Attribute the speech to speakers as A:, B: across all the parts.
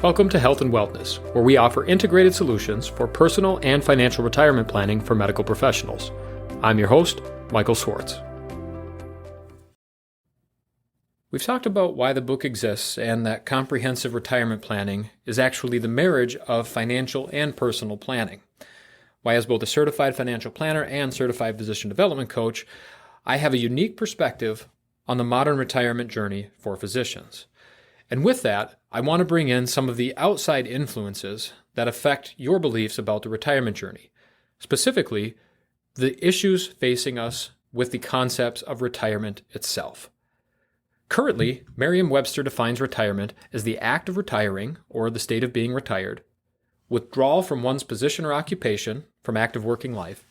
A: Welcome to Health and Wellness, where we offer integrated solutions for personal and financial retirement planning for medical professionals. I'm your host, Michael Swartz. We've talked about why the book exists and that comprehensive retirement planning is actually the marriage of financial and personal planning. Why, as both a certified financial planner and certified physician development coach, I have a unique perspective on the modern retirement journey for physicians. And with that, I want to bring in some of the outside influences that affect your beliefs about the retirement journey, specifically the issues facing us with the concepts of retirement itself. Currently, Merriam-Webster defines retirement as the act of retiring, or the state of being retired, withdrawal from one's position or occupation from active working life,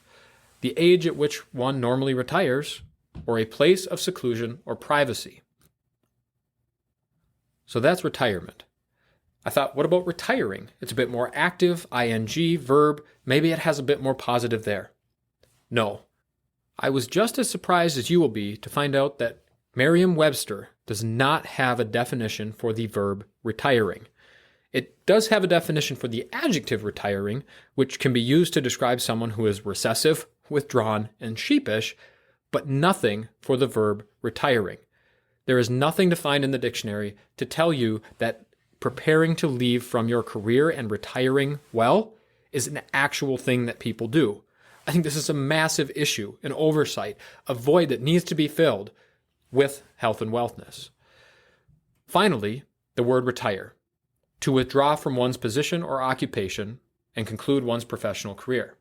A: the age at which one normally retires, or a place of seclusion or privacy. So that's retirement. I thought, what about retiring? It's a bit more active, ing, verb. Maybe it has a bit more positive there. No. I was just as surprised as you will be to find out that Merriam-Webster does not have a definition for the verb retiring. It does have a definition for the adjective retiring, which can be used to describe someone who is recessive, withdrawn, and sheepish, but nothing for the verb retiring. There is nothing to find in the dictionary to tell you that preparing to leave from your career and retiring well is an actual thing that people do. I think this is a massive issue, an oversight, a void that needs to be filled with health and wellness. Finally, the word retire, to withdraw from one's position or occupation and conclude one's professional career.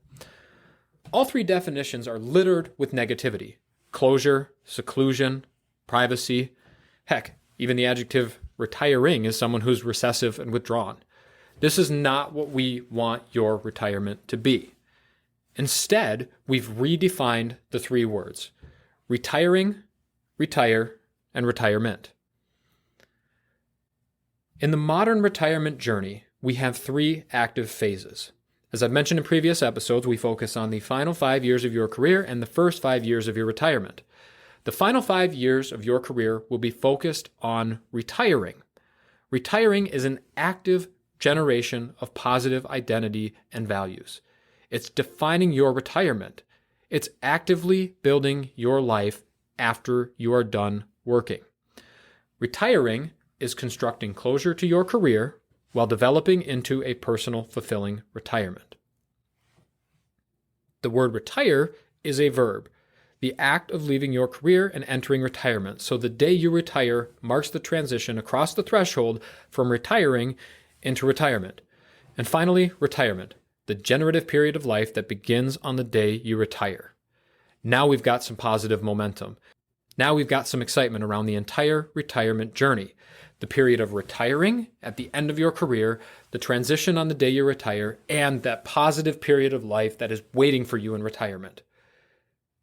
A: All three definitions are littered with negativity: closure, seclusion, privacy. Heck, even the adjective retiring is someone who's recessive and withdrawn. This is not what we want your retirement to be. Instead, we've redefined the three words: retiring, retire, and retirement. In the modern retirement journey, we have three active phases. As I've mentioned in previous episodes, we focus on the final 5 years of your career and the first 5 years of your retirement. The final 5 years of your career will be focused on retiring. Retiring is an active generation of positive identity and values. It's defining your retirement. It's actively building your life after you are done working. Retiring is constructing closure to your career while developing into a personal, fulfilling retirement. The word retire is a verb, the act of leaving your career and entering retirement. So the day you retire marks the transition across the threshold from retiring into retirement. And finally, retirement, the generative period of life that begins on the day you retire. Now we've got some positive momentum. Now we've got some excitement around the entire retirement journey. The period of retiring at the end of your career, the transition on the day you retire, and that positive period of life that is waiting for you in retirement.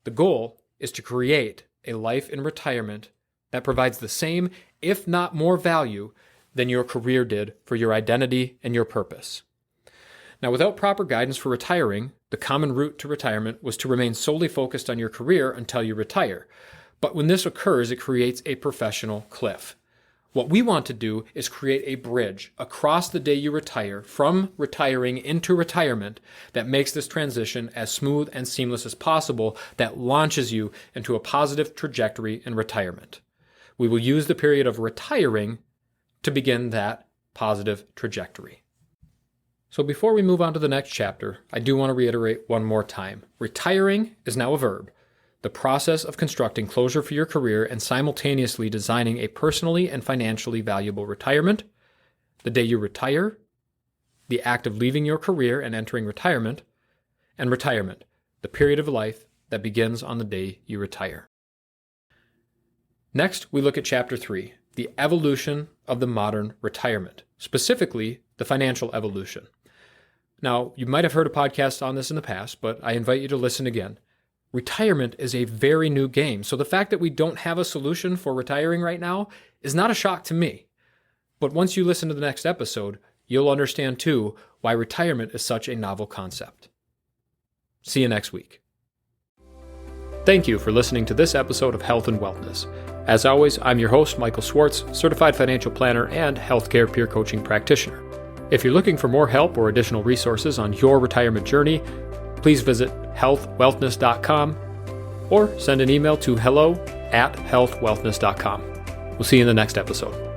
A: The goal is to create a life in retirement that provides the same, if not more value than your career did for your identity and your purpose. Now, without proper guidance for retiring, the common route to retirement was to remain solely focused on your career until you retire. But when this occurs, it creates a professional cliff. What we want to do is create a bridge across the day you retire from retiring into retirement that makes this transition as smooth and seamless as possible, that launches you into a positive trajectory in retirement. We will use the period of retiring to begin that positive trajectory. So before we move on to the next chapter, I do want to reiterate one more time. Retiring is now a verb. The process of constructing closure for your career and simultaneously designing a personally and financially valuable retirement, the day you retire, the act of leaving your career and entering retirement, and retirement, the period of life that begins on the day you retire. Next, we look at Chapter 3, the evolution of the modern retirement, specifically the financial evolution. Now, you might have heard a podcast on this in the past, but I invite you to listen again. Retirement is a very new game, so the fact that we don't have a solution for retiring right now is not a shock to me. But once you listen to the next episode, you'll understand too why retirement is such a novel concept. See you next week. Thank you for listening to this episode of Health and Wellness. As always, I'm your host, Michael Swartz, certified financial planner and healthcare peer coaching practitioner. If you're looking for more help or additional resources on your retirement journey, please visit healthwealthness.com or send an email to hello@healthwealthness.com. We'll see you in the next episode.